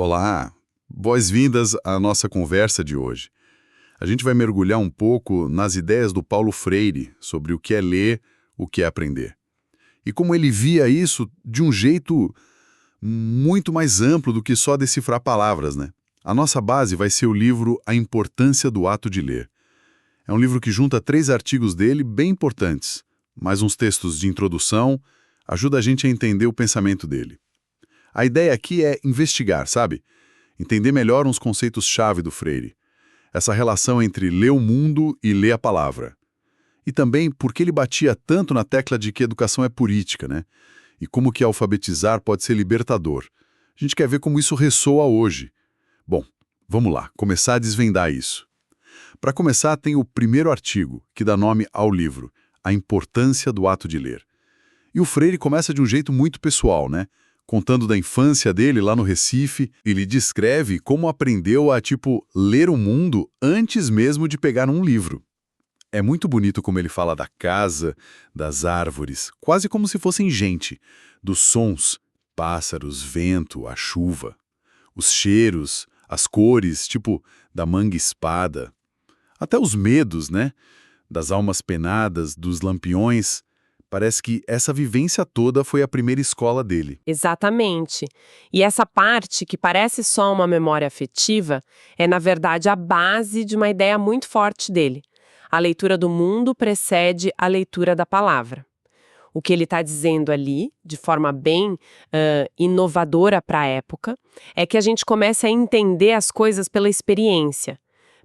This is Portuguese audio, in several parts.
Olá, boas-vindas à nossa conversa de hoje. A gente vai mergulhar um pouco nas ideias do Paulo Freire sobre o que é ler, o que é aprender. E como ele via isso de um jeito muito mais amplo do que só decifrar palavras, né? A nossa base vai ser o livro A Importância do Ato de Ler. É um livro que junta 3 artigos dele bem importantes, mais uns textos de introdução, ajuda a gente a entender o pensamento dele. A ideia aqui é investigar, sabe? Entender melhor uns conceitos-chave do Freire. Essa relação entre ler o mundo e ler a palavra. E também porque ele batia tanto na tecla de que educação é política, né? E como que alfabetizar pode ser libertador. A gente quer ver como isso ressoa hoje. Bom, vamos lá, começar a desvendar isso. Para começar, tem o primeiro artigo, que dá nome ao livro, A Importância do Ato de Ler. E o Freire começa de um jeito muito pessoal, né? Contando da infância dele lá no Recife, ele descreve como aprendeu a, ler o mundo antes mesmo de pegar um livro. É muito bonito como ele fala da casa, das árvores, quase como se fossem gente, dos sons, pássaros, vento, a chuva, os cheiros, as cores, da manga-espada, até os medos, né? Das almas penadas, dos lampiões. Parece que essa vivência toda foi a primeira escola dele. Exatamente. E essa parte, que parece só uma memória afetiva, é, na verdade, a base de uma ideia muito forte dele. A leitura do mundo precede a leitura da palavra. O que ele está dizendo ali, de forma bem inovadora para a época, é que a gente comece a entender as coisas pela experiência,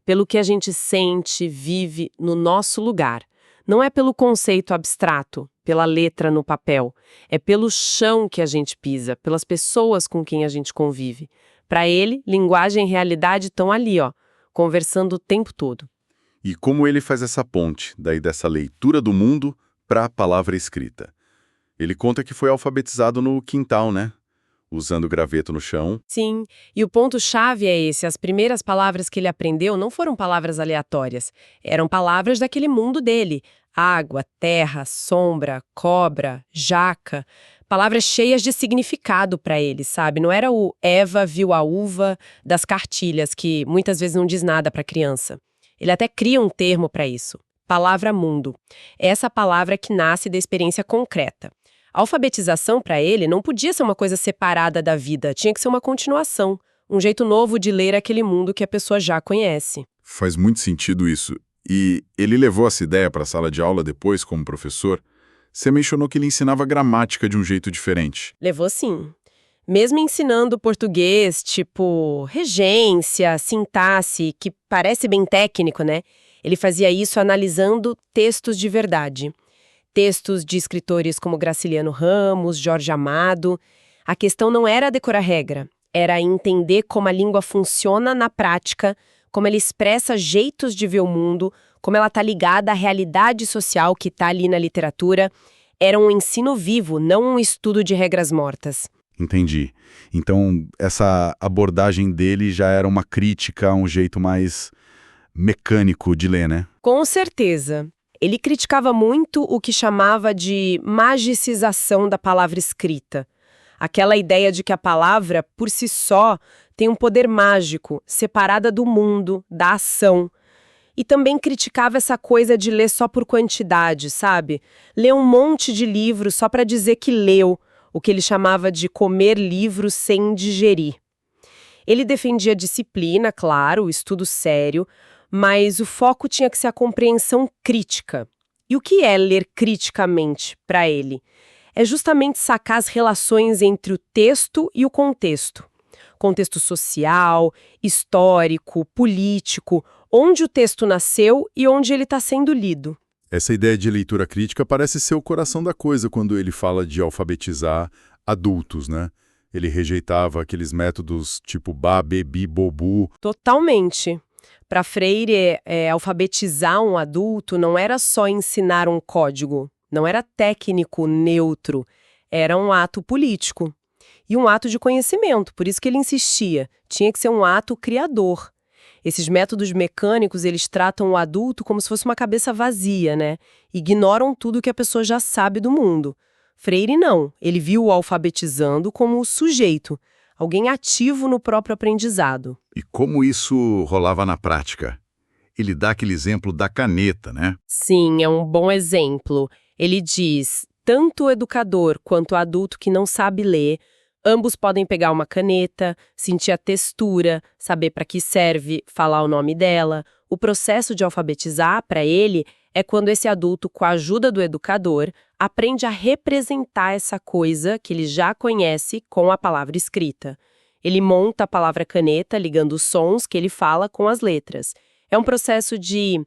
pelo que a gente sente, vive no nosso lugar. Não é pelo conceito abstrato, pela letra no papel. É pelo chão que a gente pisa, pelas pessoas com quem a gente convive. Para ele, linguagem e realidade estão ali, conversando o tempo todo. E como ele faz essa ponte, daí dessa leitura do mundo para a palavra escrita? Ele conta que foi alfabetizado no quintal, né? Usando graveto no chão. Sim, e o ponto-chave é esse. As primeiras palavras que ele aprendeu não foram palavras aleatórias. Eram palavras daquele mundo dele. Água, terra, sombra, cobra, jaca. Palavras cheias de significado para ele, sabe? Não era o Eva viu a uva das cartilhas, que muitas vezes não diz nada para a criança. Ele até cria um termo para isso. Palavra mundo. Essa palavra que nasce da experiência concreta. A alfabetização, para ele, não podia ser uma coisa separada da vida, tinha que ser uma continuação, um jeito novo de ler aquele mundo que a pessoa já conhece. Faz muito sentido isso. E ele levou essa ideia para a sala de aula depois, como professor. Você mencionou que ele ensinava gramática de um jeito diferente. Levou sim. Mesmo ensinando português, regência, sintaxe, que parece bem técnico, né? Ele fazia isso analisando textos de verdade. Textos de escritores como Graciliano Ramos, Jorge Amado. A questão não era decorar regra, era entender como a língua funciona na prática, como ela expressa jeitos de ver o mundo, como ela está ligada à realidade social que está ali na literatura. Era um ensino vivo, não um estudo de regras mortas. Entendi. Então, essa abordagem dele já era uma crítica a um jeito mais mecânico de ler, né? Com certeza. Ele criticava muito o que chamava de magicização da palavra escrita. Aquela ideia de que a palavra, por si só, tem um poder mágico, separada do mundo, da ação. E também criticava essa coisa de ler só por quantidade, sabe? Ler um monte de livros só para dizer que leu, o que ele chamava de comer livros sem digerir. Ele defendia disciplina, claro, o estudo sério, mas o foco tinha que ser a compreensão crítica. E o que é ler criticamente para ele? É justamente sacar as relações entre o texto e o contexto. Contexto social, histórico, político, onde o texto nasceu e onde ele está sendo lido. Essa ideia de leitura crítica parece ser o coração da coisa quando ele fala de alfabetizar adultos, né? Ele rejeitava aqueles métodos tipo ba, bebi, bobu. Totalmente. Para Freire, alfabetizar um adulto não era só ensinar um código, não era técnico, neutro, era um ato político e um ato de conhecimento, por isso que ele insistia, tinha que ser um ato criador. Esses métodos mecânicos, eles tratam o adulto como se fosse uma cabeça vazia, né? Ignoram tudo que a pessoa já sabe do mundo. Freire não, ele viu o alfabetizando como o sujeito, alguém ativo no próprio aprendizado. E como isso rolava na prática? Ele dá aquele exemplo da caneta, né? Sim, é um bom exemplo. Ele diz: tanto o educador quanto o adulto que não sabe ler, ambos podem pegar uma caneta, sentir a textura, saber para que serve, falar o nome dela. O processo de alfabetizar, para ele, é quando esse adulto, com a ajuda do educador, aprende a representar essa coisa que ele já conhece com a palavra escrita. Ele monta a palavra caneta, ligando os sons que ele fala com as letras. É um processo de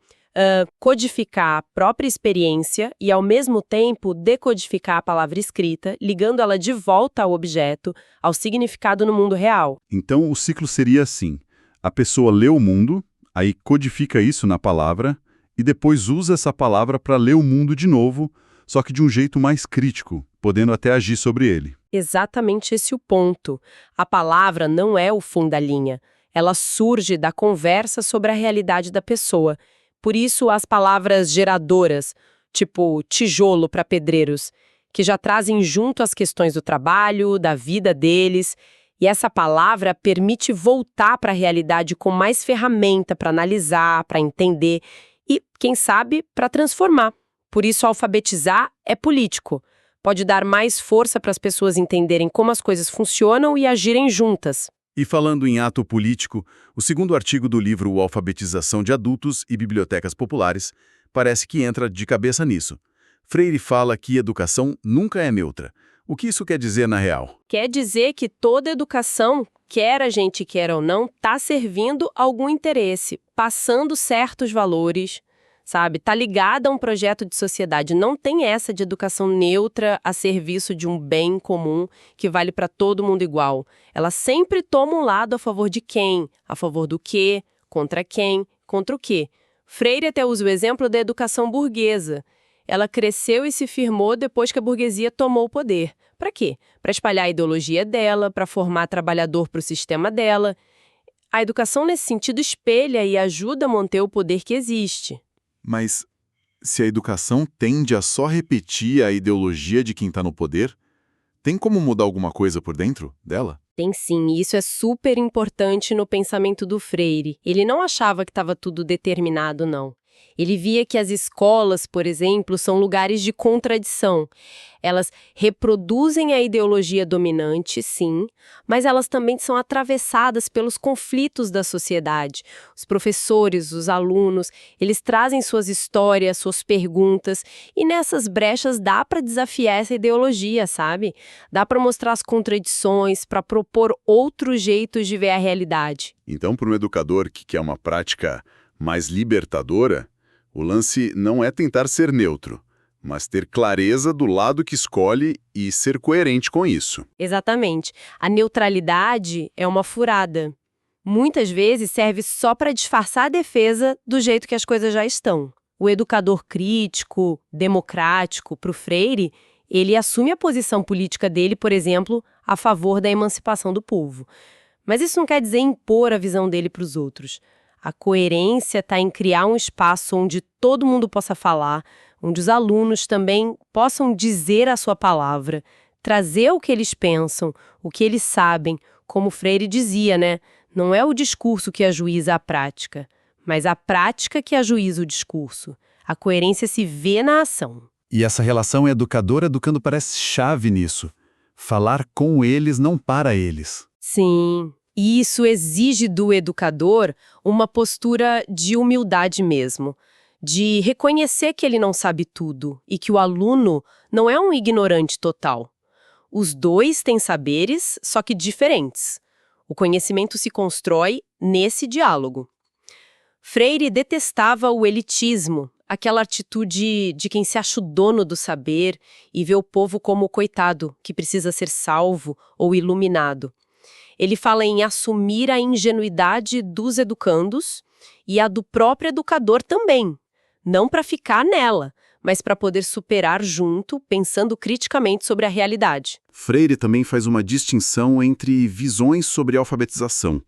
codificar a própria experiência e, ao mesmo tempo, decodificar a palavra escrita, ligando ela de volta ao objeto, ao significado no mundo real. Então, o ciclo seria assim. A pessoa lê o mundo, aí codifica isso na palavra, e depois usa essa palavra para ler o mundo de novo, só que de um jeito mais crítico, podendo até agir sobre ele. Exatamente esse o ponto. A palavra não é o fim da linha. Ela surge da conversa sobre a realidade da pessoa. Por isso, as palavras geradoras, tipo tijolo para pedreiros, que já trazem junto as questões do trabalho, da vida deles. E essa palavra permite voltar para a realidade com mais ferramenta para analisar, para entender e, quem sabe, para transformar. Por isso, alfabetizar é político. Pode dar mais força para as pessoas entenderem como as coisas funcionam e agirem juntas. E falando em ato político, o segundo artigo do livro O Alfabetização de Adultos e Bibliotecas Populares parece que entra de cabeça nisso. Freire fala que educação nunca é neutra. O que isso quer dizer na real? Quer dizer que toda educação, quer a gente queira ou não, está servindo algum interesse, passando certos valores, sabe? Está ligada a um projeto de sociedade. Não tem essa de educação neutra a serviço de um bem comum que vale para todo mundo igual. Ela sempre toma um lado a favor de quem, a favor do quê, contra quem, contra o quê. Freire até usa o exemplo da educação burguesa. Ela cresceu e se firmou depois que a burguesia tomou o poder. Para quê? Para espalhar a ideologia dela, para formar trabalhador para o sistema dela. A educação, nesse sentido, espelha e ajuda a manter o poder que existe. Mas se a educação tende a só repetir a ideologia de quem está no poder, tem como mudar alguma coisa por dentro dela? Tem sim, e isso é super importante no pensamento do Freire. Ele não achava que estava tudo determinado, não. Ele via que as escolas, por exemplo, são lugares de contradição. Elas reproduzem a ideologia dominante, sim, mas elas também são atravessadas pelos conflitos da sociedade. Os professores, os alunos, eles trazem suas histórias, suas perguntas, e nessas brechas dá para desafiar essa ideologia, sabe? Dá para mostrar as contradições, para propor outros jeitos de ver a realidade. Então, para um educador que quer uma prática mais libertadora, o lance não é tentar ser neutro, mas ter clareza do lado que escolhe e ser coerente com isso. Exatamente. A neutralidade é uma furada. Muitas vezes serve só para disfarçar a defesa do jeito que as coisas já estão. O educador crítico, democrático, para o Freire, ele assume a posição política dele, por exemplo, a favor da emancipação do povo. Mas isso não quer dizer impor a visão dele para os outros. A coerência está em criar um espaço onde todo mundo possa falar, onde os alunos também possam dizer a sua palavra, trazer o que eles pensam, o que eles sabem, como Freire dizia, né? Não é o discurso que ajuiza a prática, mas a prática que ajuiza o discurso. A coerência se vê na ação. E essa relação educador-educando parece chave nisso. Falar com eles, não para eles. Sim. E isso exige do educador uma postura de humildade mesmo, de reconhecer que ele não sabe tudo e que o aluno não é um ignorante total. Os dois têm saberes, só que diferentes. O conhecimento se constrói nesse diálogo. Freire detestava o elitismo, aquela atitude de quem se acha o dono do saber e vê o povo como o coitado, que precisa ser salvo ou iluminado. Ele fala em assumir a ingenuidade dos educandos e a do próprio educador também. Não para ficar nela, mas para poder superar junto, pensando criticamente sobre a realidade. Freire também faz uma distinção entre visões sobre a alfabetização.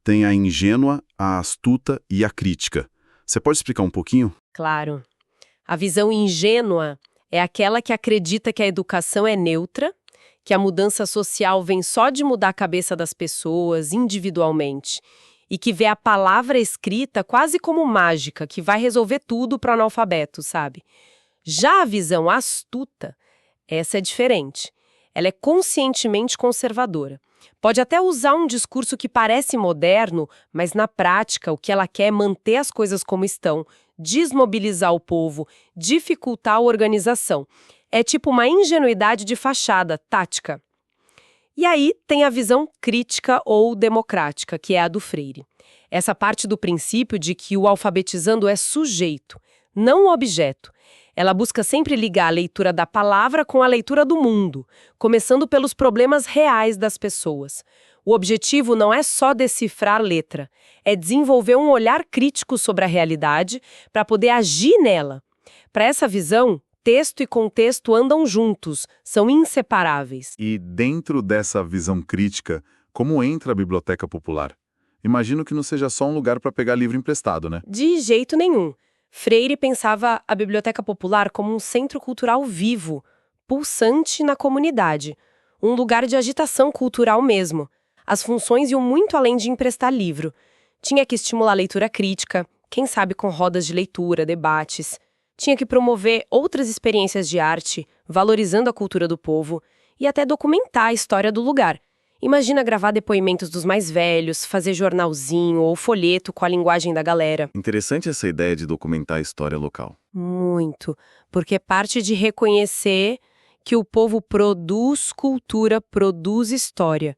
Tem a ingênua, a astuta e a crítica. Você pode explicar um pouquinho? Claro. A visão ingênua é aquela que acredita que a educação é neutra, que a mudança social vem só de mudar a cabeça das pessoas individualmente, e que vê a palavra escrita quase como mágica, que vai resolver tudo para o analfabeto, sabe? Já a visão astuta, essa é diferente. Ela é conscientemente conservadora. Pode até usar um discurso que parece moderno, mas na prática o que ela quer é manter as coisas como estão, desmobilizar o povo, dificultar a organização. É tipo uma ingenuidade de fachada, tática. E aí tem a visão crítica ou democrática, que é a do Freire. Essa parte do princípio de que o alfabetizando é sujeito, não objeto. Ela busca sempre ligar a leitura da palavra com a leitura do mundo, começando pelos problemas reais das pessoas. O objetivo não é só decifrar a letra, é desenvolver um olhar crítico sobre a realidade para poder agir nela. Para essa visão, texto e contexto andam juntos, são inseparáveis. E dentro dessa visão crítica, como entra a biblioteca popular? Imagino que não seja só um lugar para pegar livro emprestado, né? De jeito nenhum. Freire pensava a biblioteca popular como um centro cultural vivo, pulsante na comunidade, um lugar de agitação cultural mesmo. As funções iam muito além de emprestar livro. Tinha que estimular a leitura crítica, quem sabe com rodas de leitura, debates. Tinha que promover outras experiências de arte, valorizando a cultura do povo, e até documentar a história do lugar. Imagina gravar depoimentos dos mais velhos, fazer jornalzinho ou folheto com a linguagem da galera. Interessante essa ideia de documentar a história local. Muito, porque é parte de reconhecer que o povo produz cultura, produz história.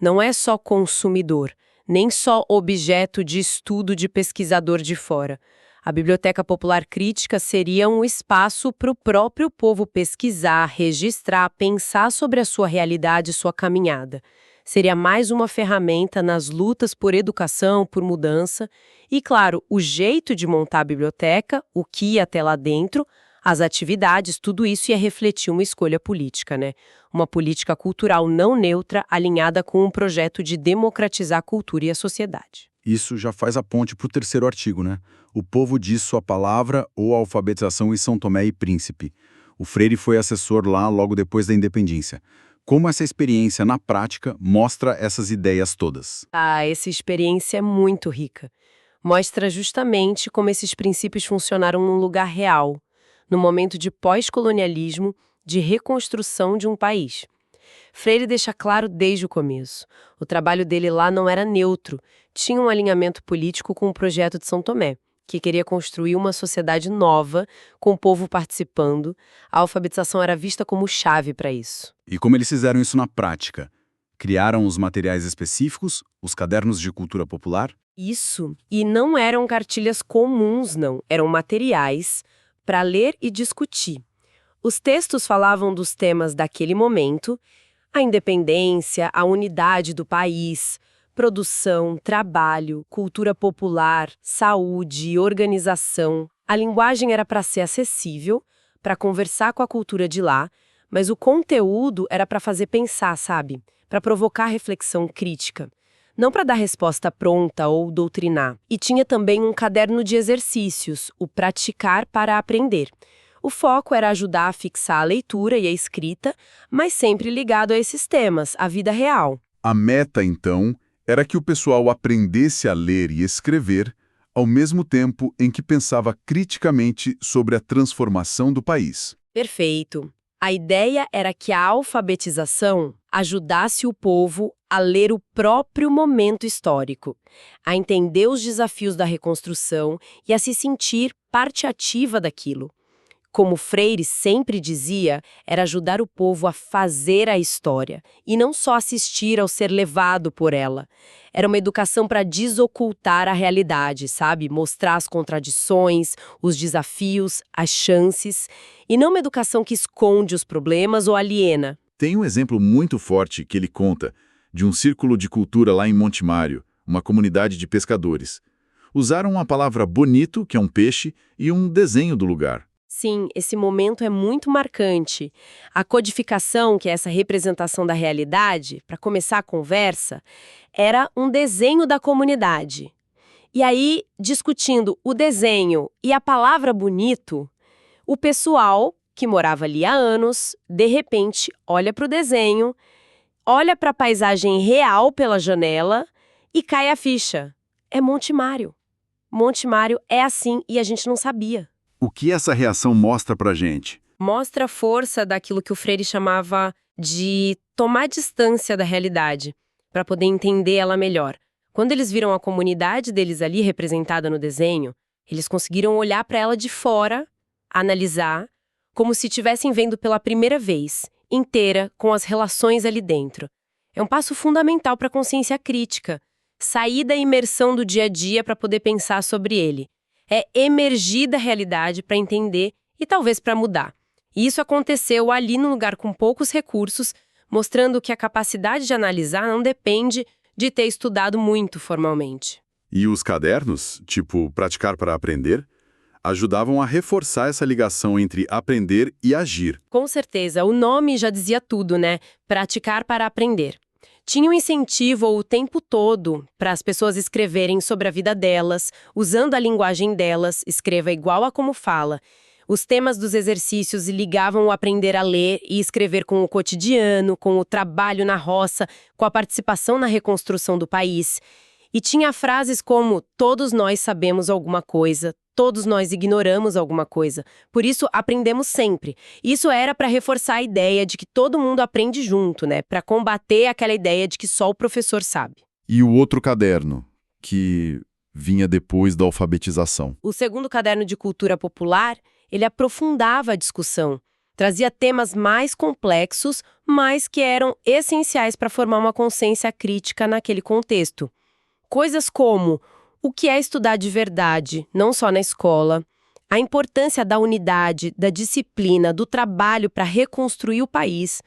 Não é só consumidor, nem só objeto de estudo de pesquisador de fora. A Biblioteca Popular Crítica seria um espaço para o próprio povo pesquisar, registrar, pensar sobre a sua realidade e sua caminhada. Seria mais uma ferramenta nas lutas por educação, por mudança. E, claro, o jeito de montar a biblioteca, o que ia até lá dentro, as atividades, tudo isso ia refletir uma escolha política, né? Uma política cultural não neutra, alinhada com um projeto de democratizar a cultura e a sociedade. Isso já faz a ponte para o terceiro artigo, né? O povo diz sua palavra ou a alfabetização em São Tomé e Príncipe. O Freire foi assessor lá logo depois da independência. Como essa experiência, na prática, mostra essas ideias todas? Essa experiência é muito rica. Mostra justamente como esses princípios funcionaram num lugar real, no momento de pós-colonialismo, de reconstrução de um país. Freire deixa claro desde o começo. O trabalho dele lá não era neutro, tinha um alinhamento político com o projeto de São Tomé, que queria construir uma sociedade nova, com o povo participando. A alfabetização era vista como chave para isso. E como eles fizeram isso na prática? Criaram os materiais específicos, os cadernos de cultura popular? Isso. E não eram cartilhas comuns, não. Eram materiais para ler e discutir. Os textos falavam dos temas daquele momento, a independência, a unidade do país, produção, trabalho, cultura popular, saúde, organização. A linguagem era para ser acessível, para conversar com a cultura de lá, mas o conteúdo era para fazer pensar, sabe? Para provocar reflexão crítica. Não para dar resposta pronta ou doutrinar. E tinha também um caderno de exercícios, o Praticar para Aprender. O foco era ajudar a fixar a leitura e a escrita, mas sempre ligado a esses temas, a vida real. A meta, então, era que o pessoal aprendesse a ler e escrever, ao mesmo tempo em que pensava criticamente sobre a transformação do país. Perfeito. A ideia era que a alfabetização ajudasse o povo a ler o próprio momento histórico, a entender os desafios da reconstrução e a se sentir parte ativa daquilo. Como Freire sempre dizia, era ajudar o povo a fazer a história, e não só assistir ao ser levado por ela. Era uma educação para desocultar a realidade, sabe? Mostrar as contradições, os desafios, as chances, e não uma educação que esconde os problemas ou aliena. Tem um exemplo muito forte que ele conta, de um círculo de cultura lá em Montemário, uma comunidade de pescadores. Usaram a palavra bonito, que é um peixe, e um desenho do lugar. Sim, esse momento é muito marcante. A codificação, que é essa representação da realidade, para começar a conversa, era um desenho da comunidade. E aí, discutindo o desenho e a palavra bonito, o pessoal que morava ali há anos, de repente, olha para o desenho, olha para a paisagem real pela janela e cai a ficha. É Monte Mário. Monte Mário é assim e a gente não sabia. O que essa reação mostra pra gente? Mostra a força daquilo que o Freire chamava de tomar distância da realidade, para poder entender ela melhor. Quando eles viram a comunidade deles ali representada no desenho, eles conseguiram olhar para ela de fora, analisar, como se estivessem vendo pela primeira vez, inteira, com as relações ali dentro. É um passo fundamental para a consciência crítica, sair da imersão do dia a dia para poder pensar sobre ele. É emergir da realidade para entender e talvez para mudar. E isso aconteceu ali num lugar com poucos recursos, mostrando que a capacidade de analisar não depende de ter estudado muito formalmente. E os cadernos, tipo praticar para aprender, ajudavam a reforçar essa ligação entre aprender e agir. Com certeza, o nome já dizia tudo, né? Praticar para aprender. Tinha um incentivo o tempo todo para as pessoas escreverem sobre a vida delas, usando a linguagem delas, escreva igual a como fala. Os temas dos exercícios ligavam o aprender a ler e escrever com o cotidiano, com o trabalho na roça, com a participação na reconstrução do país. E tinha frases como: todos nós sabemos alguma coisa, todos nós ignoramos alguma coisa, por isso aprendemos sempre. Isso era para reforçar a ideia de que todo mundo aprende junto, né? Para combater aquela ideia de que só o professor sabe. E o outro caderno, que vinha depois da alfabetização. O segundo caderno de cultura popular, ele aprofundava a discussão, trazia temas mais complexos, mas que eram essenciais para formar uma consciência crítica naquele contexto. Coisas como o que é estudar de verdade, não só na escola, a importância da unidade, da disciplina, do trabalho para reconstruir o país,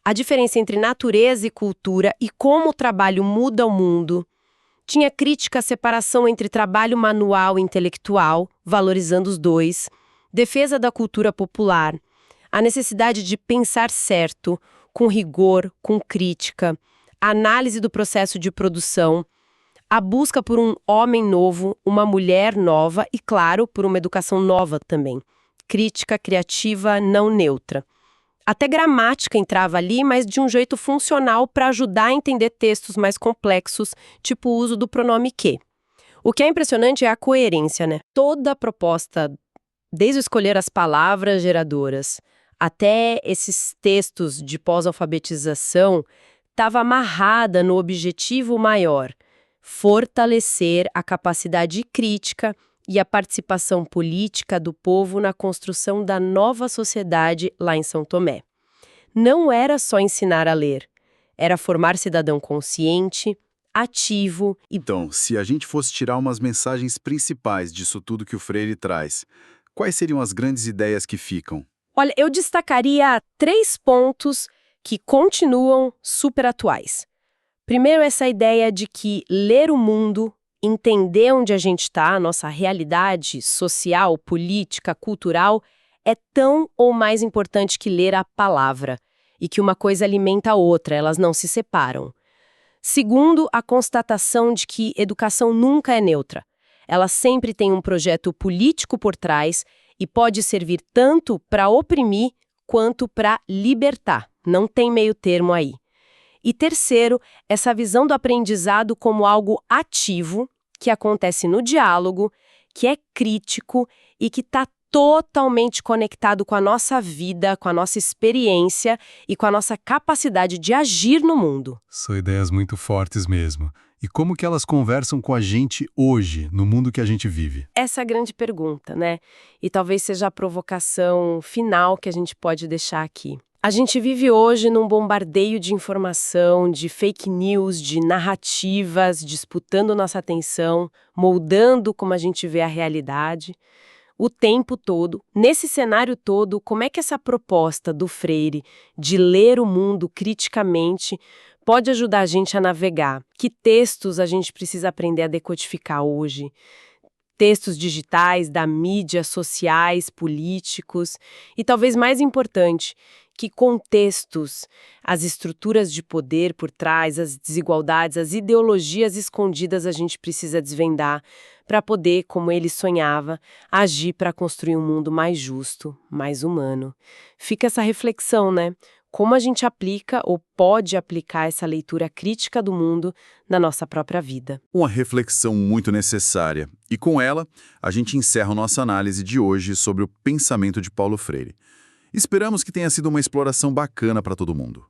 a diferença entre natureza e cultura e como o trabalho muda o mundo. Tinha crítica à separação entre trabalho manual e intelectual, valorizando os dois, defesa da cultura popular, a necessidade de pensar certo, com rigor, com crítica, a análise do processo de produção, a busca por um homem novo, uma mulher nova e, claro, por uma educação nova também. Crítica criativa não neutra. Até gramática entrava ali, mas de um jeito funcional para ajudar a entender textos mais complexos, tipo o uso do pronome que. O que é impressionante é a coerência, né? Toda a proposta, desde escolher as palavras geradoras até esses textos de pós-alfabetização, estava amarrada no objetivo maior: fortalecer a capacidade crítica e a participação política do povo na construção da nova sociedade lá em São Tomé. Não era só ensinar a ler, era formar cidadão consciente, ativo e... Então, se a gente fosse tirar umas mensagens principais disso tudo que o Freire traz, quais seriam as grandes ideias que ficam? Olha, eu destacaria 3 pontos que continuam super atuais. Primeiro, essa ideia de que ler o mundo, entender onde a gente está, a nossa realidade social, política, cultural, é tão ou mais importante que ler a palavra, e que uma coisa alimenta a outra, elas não se separam. Segundo, a constatação de que educação nunca é neutra. Ela sempre tem um projeto político por trás e pode servir tanto para oprimir quanto para libertar. Não tem meio termo aí. E terceiro, essa visão do aprendizado como algo ativo, que acontece no diálogo, que é crítico e que está totalmente conectado com a nossa vida, com a nossa experiência e com a nossa capacidade de agir no mundo. São ideias muito fortes mesmo. E como que elas conversam com a gente hoje, no mundo que a gente vive? Essa é a grande pergunta, né? E talvez seja a provocação final que a gente pode deixar aqui. A gente vive hoje num bombardeio de informação, de fake news, de narrativas disputando nossa atenção, moldando como a gente vê a realidade. O tempo todo, nesse cenário todo, como é que essa proposta do Freire de ler o mundo criticamente pode ajudar a gente a navegar? Que textos a gente precisa aprender a decodificar hoje? Textos digitais, da mídia, sociais, políticos. E talvez mais importante, Que contextos, as estruturas de poder por trás, as desigualdades, as ideologias escondidas a gente precisa desvendar para poder, como ele sonhava, agir para construir um mundo mais justo, mais humano. Fica essa reflexão, né? Como a gente aplica ou pode aplicar essa leitura crítica do mundo na nossa própria vida. Uma reflexão muito necessária. E com ela, a gente encerra a nossa análise de hoje sobre o pensamento de Paulo Freire. Esperamos que tenha sido uma exploração bacana para todo mundo.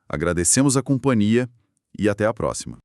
Agradecemos a companhia e até a próxima.